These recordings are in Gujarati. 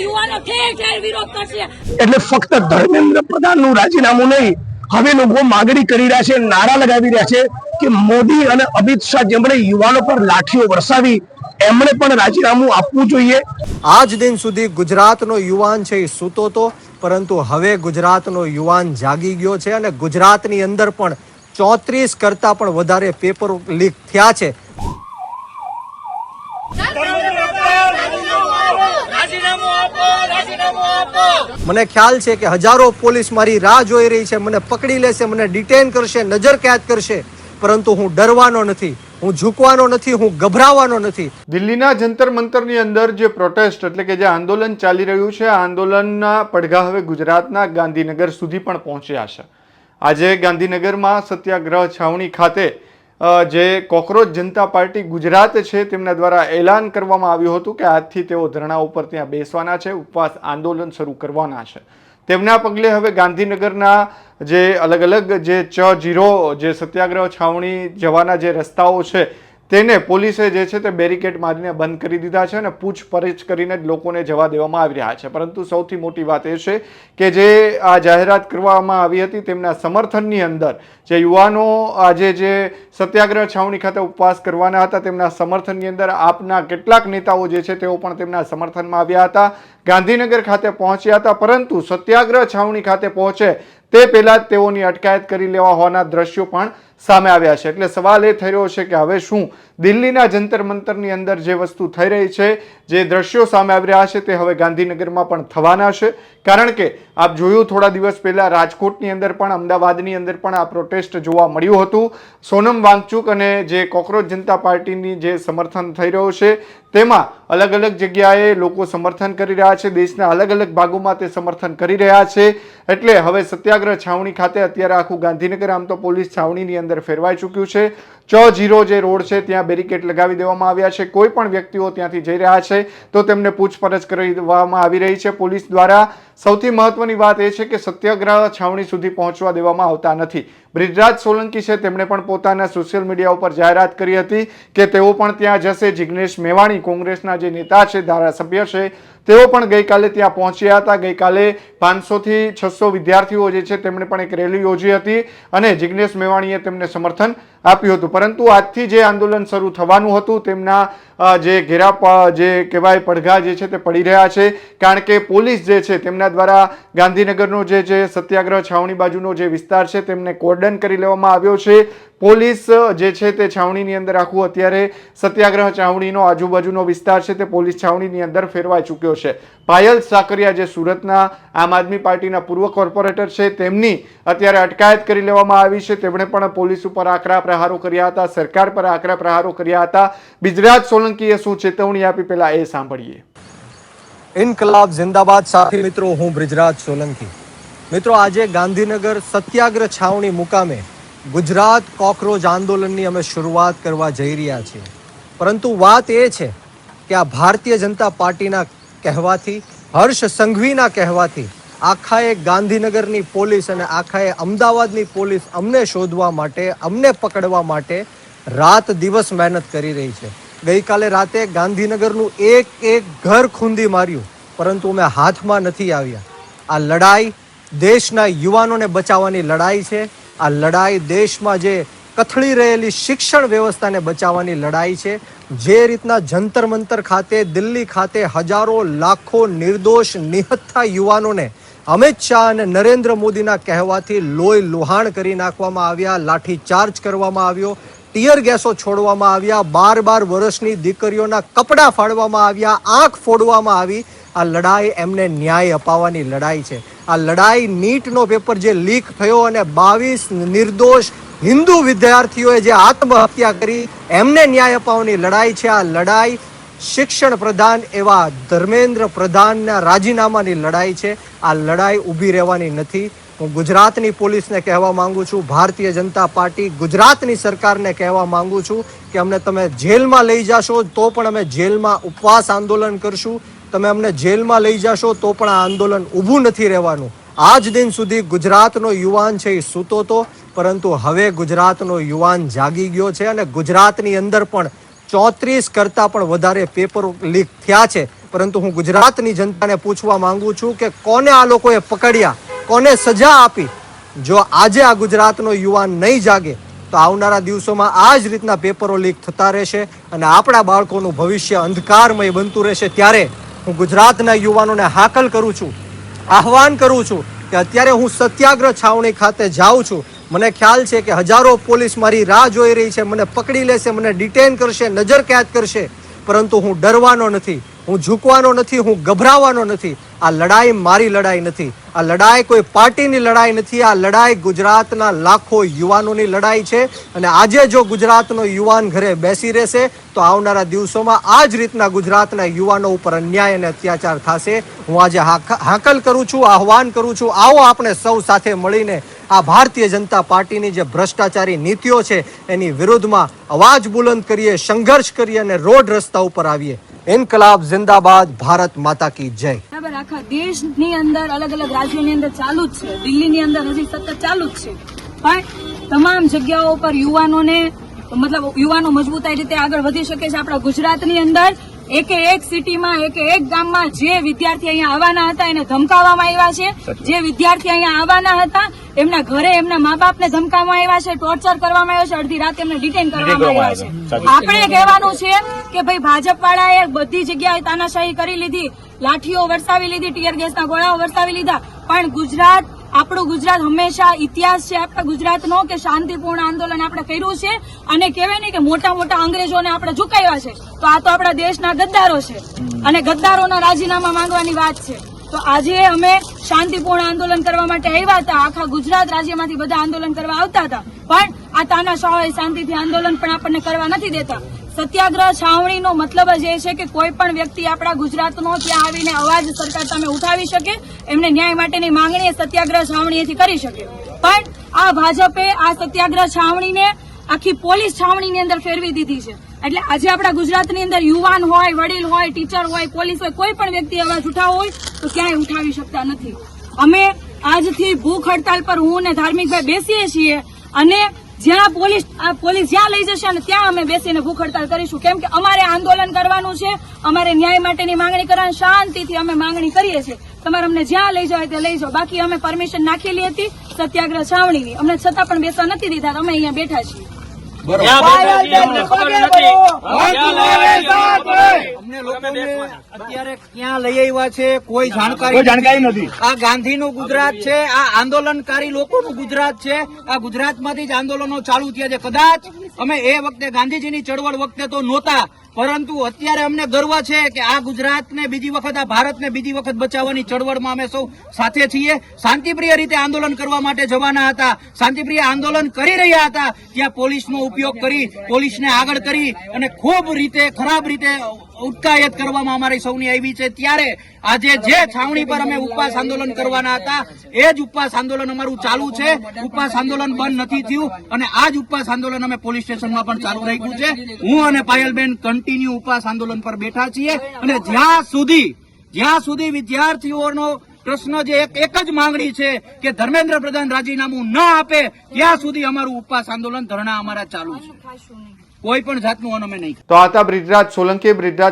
યુવાનો ઠેર ઠેર વિરોધ કરશે। એટલે ફક્ત ધર્મેન્દ્ર પ્રધાનનું રાજીનામું નહીં, હવે લોકો માંગણી કરી રહ્યા છે, નારા લગાવી રહ્યા છે કે મોદી અને અમિત શાહ જેમણે યુવાનો પર લાઠીઓ વરસાવી એમણે પણ રાજીનામું આપવું જોઈએ। આજ દિન સુધી ગુજરાતનો યુવાન છે એ સૂતો હતો, પરંતુ હવે ગુજરાતનો યુવાન જાગી ગયો છે અને ગુજરાતની અંદર પણ 34 કરતા પણ વધારે પેપર લીક થયા છે। મને ખ્યાલ છે કે હજારો પોલીસ મારી રાહ જોઈ રહી છે, મને પકડી લેશે, મને ડિટેન કરશે, નજર કેદ કરશે, પરંતુ હું ડરવાનો નથી, હું ઝૂકવાનો નથી, હું ગભરાવાનો નથી। દિલ્હીના જંતર મંતરની અંદર જે પ્રોટેસ્ટ એટલે કે જે આંદોલન ચાલી રહ્યું છે, આ આંદોલનના પડઘા હવે ગુજરાતના ગાંધીનગર સુધી પણ પહોંચ્યા છે। આજે ગાંધીનગરમાં સત્યાગ્રહ છાવણી ખાતે જે કોકરોચ જનતા પાર્ટી ગુજરાત છે તેમના દ્વારા એલાન કરવામાં આવ્યું હતું કે આજથી તેઓ ધરણા ઉપર ત્યાં બેસવાના છે, ઉપવાસ આંદોલન શરૂ કરવાના છે। તેમના પગલે હવે ગાંધીનગરના જે અલગ અલગ જે Ch0 જે સત્યાગ્રહ છાવણી જવાના જે રસ્તાઓ છે તેને પોલીસે જે છે તે બેરિકેડ મારીને બંધ કરી દીધા છે અને પૂછપરછ કરીને જ લોકોને જવા દેવામાં આવી રહ્યા છે। પરંતુ સૌથી મોટી વાત એ છે કે જે આ જાહેરાત કરવામાં આવી હતી તેમના સમર્થનની અંદર જે યુવાનો આજે જે સત્યાગ્રહ છાવણી ખાતે ઉપવાસ કરવાના હતા તેમના સમર્થનની અંદર આપના કેટલાક નેતાઓ જે છે તેઓ પણ તેમના સમર્થનમાં આવ્યા હતા, ગાંધીનગર ખાતે પહોંચ્યા હતા, પરંતુ સત્યાગ્રહ છાવણી ખાતે પહોંચે તે પહેલા જ તેઓની અટકાયત કરી લેવા હોવાના દ્રશ્યો પણ સામે આવ્યા છે। એટલે સવાલ એ થઈ રહ્યો છે કે હવે શું દિલ્હીના જંતર મંતરની અંદર જે વસ્તુ થઈ રહી છે, જે દ્રશ્યો સામે આવી રહ્યા છે તે હવે ગાંધીનગરમાં પણ થવાના છે? કારણ કે આપ જોયું થોડા દિવસ પહેલા રાજકોટની અંદર પણ, અમદાવાદની અંદર પણ આ પ્રોટેસ્ટ જોવા મળ્યું હતું। સોનમ વાંગચુક અને જે કોકરોચ જનતા પાર્ટીની જે સમર્થન થઈ રહ્યો છે તેમાં અલગ અલગ જગ્યાએ લોકો સમર્થન કરી રહ્યા છે, દેશના અલગ અલગ ભાગોમાં તે સમર્થન કરી રહ્યા છે। એટલે હવે સત્યાગ્રહ છાવણી ખાતે અત્યારે આખું ગાંધીનગર આમ તો પોલીસ છાવણીની અંદર ફેરવાઈ ચૂક્યું છે। Ch0 જે રોડ છે ત્યાં બેરિકેડ લગાવી દેવામાં આવ્યા છે, કોઈ પણ વ્યક્તિઓ ત્યાંથી જઈ રહ્યા છે તો તેમને પૂછપરછ કરવામાં આવી રહી છે પોલીસ દ્વારા। સૌથી મહત્વની વાત એ છે કે સત્યાગ્રહ છાવણી સુધી પહોંચવા દેવામાં આવતા નથી। બ્રિજરાજ સોલંકી છે તેમણે પણ પોતાના સોશિયલ મીડિયા ઉપર જાહેરાત કરી હતી કે તેઓ પણ ત્યાં જશે। જિગ્નેશ મેવાણી કોંગ્રેસના જે નેતા છે, ધારાસભ્ય છે, તેઓ પણ ગઈકાલે ત્યાં પહોંચ્યા હતા। ગઈકાલે 500 થી 600 વિદ્યાર્થીઓ જે છે તેમણે પણ એક રેલી યોજી હતી અને જિગ્નેશ મેવાણીએ તેમને સમર્થન આપ્યું હતું। પરંતુ આજથી જે આંદોલન શરૂ થવાનું હતું તેમના જે ઘેરા જે કહેવાય પડઘા જે છે તે પડી રહ્યા છે, કારણ કે પોલીસ જે છે તેમના દ્વારા ગાંધીનગરનો જે સત્યાગ્રહ છાવણી બાજુનો જે વિસ્તાર છે તેમને કોર્ડન કરી લેવામાં આવ્યો છે। પોલીસ જે છે તે છાવણીની અંદર આખું અત્યારે સત્યાગ્રહ છાવણીનો આજુબાજુનો વિસ્તાર છે તે પોલીસ છાવણીની અંદર ફેરવાઈ ચૂક્યો છે। પાયલ સાકરિયા જે સુરતના આમ આદમી પાર્ટીના પૂર્વ કોર્પોરેટર છે તેમની અત્યારે અટકાયત કરી લેવામાં આવી છે। તેમણે પણ પોલીસ ઉપર આકરા પ્રહારો કર્યા હતા, સરકાર પર આકરા પ્રહારો કર્યા હતા। બ્રિજરાજ સોલંકીએ શું ચેતવણી આપી પહેલા એ સાંભળીએ। ઇન્કલાબ જિંદાબાદ સાથી મિત્રો, હું બ્રિજરાજ સોલંકી। મિત્રો, આજે ગાંધીનગર સત્યાગ્રહ છાવણી મુકામે ગુજરાત કોકરોચ આંદોલનની અમે શરૂઆત કરવા જઈ રહ્યા છીએ, પરંતુ વાત એ છે કે આ ભારતીય જનતા પાર્ટીના કહેવાથી, હર્ષ સંઘવીના કહેવાથી આખાએ ગાંધીનગરની પોલીસ અને આખાએ અમદાવાદની પોલીસ અમને શોધવા માટે, અમને પકડવા માટે રાત દિવસ મહેનત કરી રહી છે। ગઈકાલે રાતે ગાંધીનગરનું એક એક ઘર ખૂંદી માર્યું, પરંતુ અમે હાથમાં નથી આવ્યા। આ લડાઈ દેશના યુવાનોને બચાવવાની લડાઈ છે। આ લડાઈ દેશમાં જે કથળી રહેલી શિક્ષણ વ્યવસ્થાને બચાવવાની લડાઈ છે। જે રીતના જંતર મંતર ખાતે, દિલ્હી ખાતે હજારો લાખો નિર્દોષ નિહત્થા યુવાનોને અમિત શાહ અને નરેન્દ્ર મોદીના કહેવાથી લોહી લુહાણ કરી નાખવામાં આવ્યા, લાઠી ચાર્જ કરવામાં આવ્યો, ટીયર ગેસો છોડવામાં આવ્યા, 12 વર્ષની દીકરીઓના કપડાં ફાડવામાં આવ્યા, આંખ ફોડવામાં આવી। આ લડાઈ એમને ન્યાય અપાવવાની લડાઈ છે। આ લડાઈ નીટનો પેપર જે લીક થયો અને 22 નિર્દોષ હિન્દુ વિદ્યાર્થીઓએ જે આત્મહત્યા કરી એમને ન્યાય અપાવવાની લડાઈ છે। આ લડાઈ શિક્ષણ પ્રધાન એવા ધર્મેન્દ્ર પ્રધાનના રાજીનામાની લડાઈ છે। આ લડાઈ ઊભી રહેવાની નથી। હું ગુજરાતની પોલીસને કહેવા માંગુ છું, ભારતીય જનતા પાર્ટી ગુજરાતની સરકારને કહેવા માંગુ છું કે અમને તમે જેલમાં લઈ જશો તો પણ અમે જેલમાં ઉપવાસ આંદોલન કરશું, તમે અમને જેલમાં લઈ જશો તો પણ આ આંદોલન ઊભું નથી રહેવાનું। આજ દિન સુધી ગુજરાતનો યુવાન છે એ સૂતો હતો, પરંતુ હવે ગુજરાતનો યુવાન જાગી ગયો છે અને ગુજરાતની અંદર પણ 34 કરતા પણ વધારે પેપર લીક થયા છે। પરંતુ હું ગુજરાતની જનતાને પૂછવા માંગુ છું કે કોને આ લોકોએ પકડ્યા, કોને સજા આપી? જો આજે આ ગુજરાતનો યુવાન નહીં જાગે તો આવનારા દિવસોમાં આ જ રીતના પેપરો લીક થતા રહેશે અને આપણા બાળકોનું ભવિષ્ય અંધકારમય બનતું રહેશે. ત્યારે હું ગુજરાતના યુવાનોને હાકલ કરું છું, આહવાન કરું છું કે અત્યારે હું સત્યાગ્રહ છાવણી ખાતે જાઉં છું. મને ખ્યાલ છે કે હજારો પોલીસ મારી રાહ જોઈ રહી છે, મને પકડી લેશે, મને ડિટેન કરશે, નજર કેદ કરશે, પરંતુ હું ડરવાનો નથી, હું ઝૂકવાનો નથી, હું ગભરાવાનો નથી. આ લડાઈ મારી લડાઈ નથી, આ લડાઈ કોઈ પાર્ટીની લડાઈ નથી, આ લડાઈ ગુજરાતના લાખો યુવાનોની લડાઈ છે. અને આજે જો ગુજરાતનો યુવાન ઘરે બેસી રહેશે તો આવનારા દિવસોમાં આ જ રીતના ગુજરાતના યુવાનો ઉપર અન્યાય અને અત્યાચાર થશે. હું આજે હાકલ કરું છું, આહવાન કરું છું, આવો આપણે સૌ સાથે મળીને આ ભારતીય જનતા પાર્ટીની જે ભ્રષ્ટાચારી નીતિઓ છે એની વિરુદ્ધમાં અવાજ બુલંદ કરીએ, સંઘર્ષ કરીએ અને રોડ રસ્તા ઉપર આવીએ. ઇન્કલાબ જિંદાબાદ, ભારત માતા કી જય. બરાબર, આખા દેશની અંદર અલગ અલગ રાજ્યોની અંદર ચાલુ જ છે, દિલ્હીની અંદર હજી સતત ચાલુ જ છે, પણ તમામ જગ્યાઓ પર યુવાનો મજબૂતાઈ રીતે આગળ વધી શકે છે. આપણા ગુજરાતની અંદર એક સિટીમાં એક ગામમાં જે વિદ્યાર્થી અહીંયા આવવાના હતા એને ધમકાવવામાં આવ્યા છે, જે વિદ્યાર્થી અહીંયા આવવાના હતા એમના ઘરે એમના મા બાપને ધમકાવવામાં આવ્યા છે, ટોર્ચર કરવામાં આવ્યો છે, અડધી રાતે એમને ડિટેન કરવામાં આવ્યા છે. આપણે કહેવાનું છે કે ભાઈ ભાજપ વાળાએ બધી જગ્યાએ તાનાશાહી કરી લીધી, લાઠીઓ વરસાવી લીધી, ટીયર ગેસના ગોળાઓ વરસાવી લીધા, પણ આપણું ગુજરાત હંમેશા ઇતિહાસ છે આપણા ગુજરાતનો કે શાંતિપૂર્ણ આંદોલન આપણે કર્યું છે અને કહેવાય ને કે મોટા મોટા અંગ્રેજોને આપણે ઝુકાવ્યા છે. તો આ તો આપણા દેશના ગદ્દારો છે અને ગદ્દારોના રાજીનામા માંગવાની વાત છે. તો આજે અમે શાંતિપૂર્ણ આંદોલન કરવા માટે આવ્યા હતા. આખા ગુજરાત રાજ્યમાંથી બધા આંદોલન કરવા આવતા હતા, પણ આ તાનાશાહી શાંતિથી આંદોલન પણ આપણને કરવા નથી દેતા. સત્યાગ્રહ છાવણીનો મતલબ જ એ છે કે કોઈ પણ વ્યક્તિ આપણા ગુજરાતનો ત્યાં આવીને અવાજ સરકાર સામે ઉઠાવી શકે, એમને ન્યાય માટેની માંગણી સત્યાગ્રહ છાવણીએથી કરી શકે. પણ આ ભાજપે આ સત્યાગ્રહ છાવણીને આખી પોલીસ છાવણીની અંદર ફેરવી દીધી છે. એટલે આજે આપણા ગુજરાતની અંદર યુવાન હોય, વડીલ હોય, ટીચર હોય, પોલીસ હોય, કોઈ પણ વ્યક્તિ અવાજ ઉઠાવવો હોય તો ક્યાંય ઉઠાવી શકતા નથી. અમે આજથી ભૂખ હડતાલ પર હું અને ધાર્મિકભાઈ બેસીએ છીએ અને જ્યાં પોલીસ જ્યાં લઈ જશે અને ત્યાં અમે બેસીને ભૂખ હડતાલ કરીશું. કેમ કે અમારે આંદોલન કરવાનું છે, અમારે ન્યાય માટેની માંગણી કરવાની, શાંતિથી અમે માંગણી કરીએ છીએ. તમારે અમને જ્યાં લઈ જાવ ત્યાં લઈ જાઓ. બાકી અમે પરમિશન નાખેલી હતી સત્યાગ્રહ છાવણીની, અમને છતાં પણ બેસવા નથી દીધા. અમે અહીંયા બેઠા છીએ. અત્યારે ક્યાં લઈ આવ્યા છે કોઈ જાણકારી નથી. આ ગાંધીનું ગુજરાત છે, આ આંદોલનકારી લોકોનું ગુજરાત છે. આ ગુજરાતમાંથી જ આંદોલનો ચાલુ થયા છે. કદાચ અમે એ વખતે ગાંધીજીની ચળવળ વખતે તો નહોતા, પરંતુ અત્યારે અમને ગર્વ છે કે આ ગુજરાતને બીજી વખત, આ ભારતને બીજી વખત બચાવવાની ચળવળમાં અમે સૌ સાથે છીએ. શાંતિપ્રિય રીતે આંદોલન કરવા માટે જવાના હતા, શાંતિપ્રિય આંદોલન કરી રહ્યા હતા, ત્યાં પોલીસનો ઉપયોગ કરી, પોલીસને આગળ કરી અને ખૂબ રીતે ખરાબ રીતે ઉટકાયત કરવામાં અમારી સૌની આવી છે. ત્યારે આજે જે છાવણી પર અમે ઉપવાસ આંદોલન કરવાના હતા એ જ ઉપવાસ આંદોલન અમારું ચાલુ છે. ઉપવાસ આંદોલન બંધ નથી થયું અને આ જ ઉપવાસ આંદોલન અમે પોલીસ સ્ટેશનમાં પણ ચાલુ રાખ્યું છે. હું અને પાયલબેન કન્ટિન્યુ ઉપવાસ આંદોલન પર બેઠા છીએ અને જ્યાં સુધી વિદ્યાર્થીઓનો પ્રશ્ન જે એક જ માંગણી છે કે ધર્મેન્દ્ર પ્રધાન રાજીનામું ન આપે ત્યાં સુધી અમારું ઉપવાસ આંદોલન, ધરણા અમારા ચાલુ છે. કોઈ પણ જાતનું અમે નહીં. તો આ હતા બ્રિજરાજ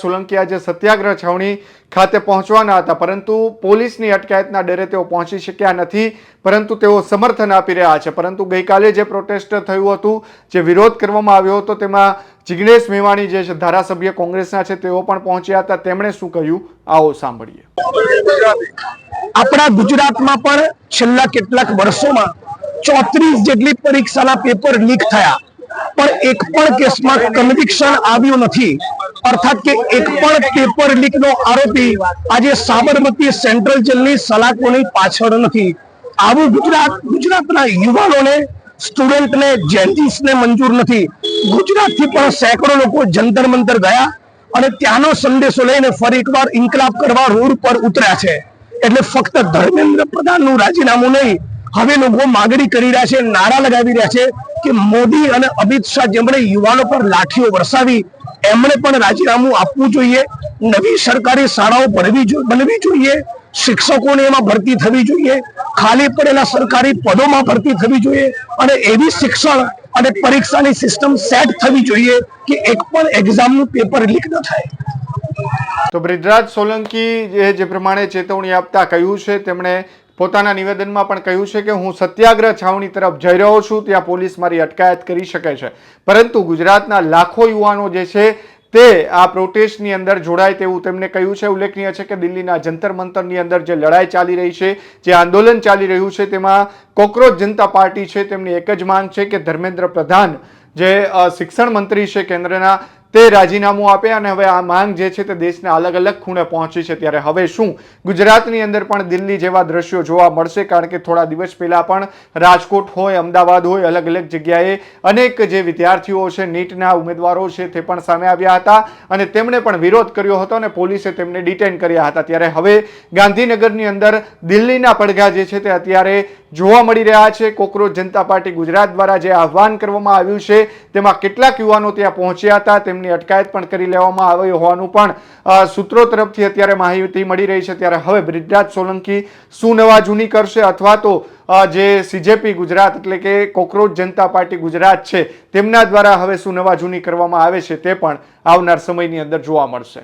સોલંકી આજે સત્યાગ્રહ છાવણી ખાતે પહોંચવાના હતા, પરંતુ પોલીસની અટકાયતના ડરે તેઓ પહોંચી શક્યા નથી, પરંતુ તેઓ સમર્થન આપી રહ્યા છે. પરંતુ ગઈકાલે જે પ્રોટેસ્ટ થયું હતું, જે વિરોધ કરવામાં આવ્યો હતો, તેમાં જિગ્નેશ મેવાણી જે છે ધારાસભ્ય કોંગ્રેસના છે તેઓ પણ પહોંચ્યા હતા. તેમણે શું કહ્યું આવો સાંભળીએ. આપણા ગુજરાતમાં પણ છેલ્લા કેટલાક વર્ષોમાં 34 જેટલી પરીક્ષાના પેપર લીક થયા, પણ એક પણ કેસમાં કન્વિક્શન આવ્યું નથી. અર્થાત કે એક પણ પેપર લીકનો આરોપી આજે સાબરમતી સેન્ટ્રલ જેલની સલાખોની પાછળ નથી. આવું ગુજરાતના યુવાનોને, સ્ટુડન્ટને, જેન્ટીસને મંજૂર નથી. ગુજરાતથી પણ સેંકડો લોકો જંતર મંતર ગયા અને ત્યાંનો સંદેશો લઈને ફરી એકવાર ઇન્કલાબ કરવા રોડ પર ઉતર્યા છે. એટલે ફક્ત ધર્મેન્દ્ર પ્રધાનનું રાજીનામું નહીં, હવે લોકો માંગણી કરી રહ્યા છે, નારા લગાવી રહ્યા છે કે મોદી અને અમિત શાહ જેમણે યુવાનો પર લાઠીઓ વરસાવી એમણે પણ રાજીનામું આપવું જોઈએ. નવી સરકારી શાળાઓ બનવી જોઈએ, શિક્ષકોને એમાં ભરતી થવી જોઈએ, ખાલી પડેલા સરકારી પદોમાં ભરતી થવી જોઈએ અને એવી શિક્ષણ અને પરીક્ષાની સિસ્ટમ સેટ થવી જોઈએ કે એક પણ એક્ઝામનું પેપર લીક ન થાય. તો બ્રિજરાજ સોલંકી જે પ્રમાણે ચેતવણી આપતા કહ્યું છે, તેમણે પોતાના નિવેદનમાં પણ કહ્યું છે કે હું સત્યાગ્રહ છાવણી તરફ જઈ રહ્યો છું, ત્યાં પોલીસ મારી અટકાયત કરી શકે છે, પરંતુ ગુજરાતના લાખો યુવાનો જે છે તે આ પ્રોટેસ્ટની અંદર જોડાય તેવું તેમણે કહ્યું છે. ઉલ્લેખનીય છે કે દિલ્હીના જંતર મંતરની અંદર જે લડાઈ ચાલી રહી છે, જે આંદોલન ચાલી રહ્યું છે, તેમાં કોકરોચ જનતા પાર્ટી છે તેમની એક જ માંગ છે કે ધર્મેન્દ્ર પ્રધાન જે શિક્ષણ મંત્રી છે કેન્દ્રના, તે રાજીનામું આપે અને હવે આ માંગ જે છે તે દેશના અલગ અલગ ખૂણે પહોંચી છે. ત્યારે હવે શું ગુજરાતની અંદર પણ દિલ્હી જેવા દ્રશ્યો જોવા મળશે? કારણ કે થોડા દિવસ પહેલા પણ રાજકોટ હોય, અમદાવાદ હોય, અલગ અલગ જગ્યાએ અનેક જે વિદ્યાર્થીઓ છે, નીટના ઉમેદવારો છે, તે પણ સામે આવ્યા હતા અને તેમણે પણ વિરોધ કર્યો હતો અને પોલીસે તેમને ડિટેન કર્યા હતા. ત્યારે હવે ગાંધીનગરની અંદર દિલ્હીના પડઘા જે છે તે અત્યારે જોવા મળી રહ્યા છે. કોકરોચ જનતા પાર્ટી ગુજરાત દ્વારા જે આહવાન કરવામાં આવ્યું છે તેમાં કેટલાક યુવાનો ત્યાં પહોંચ્યા હતા, તેમની અટકાયત પણ કરી લેવામાં આવી હોવાનું પણ સૂત્રો તરફથી અત્યારે માહિતી મળી રહી છે. ત્યારે હવે બ્રિજરાજ સોલંકી શું નવા જૂની કરશે, અથવા તો જે સીજેપી ગુજરાત એટલે કે કોકરોચ જનતા પાર્ટી ગુજરાત છે તેમના દ્વારા હવે શું નવા જૂની કરવામાં આવે છે તે પણ આવનાર સમયની અંદર જોવા મળશે.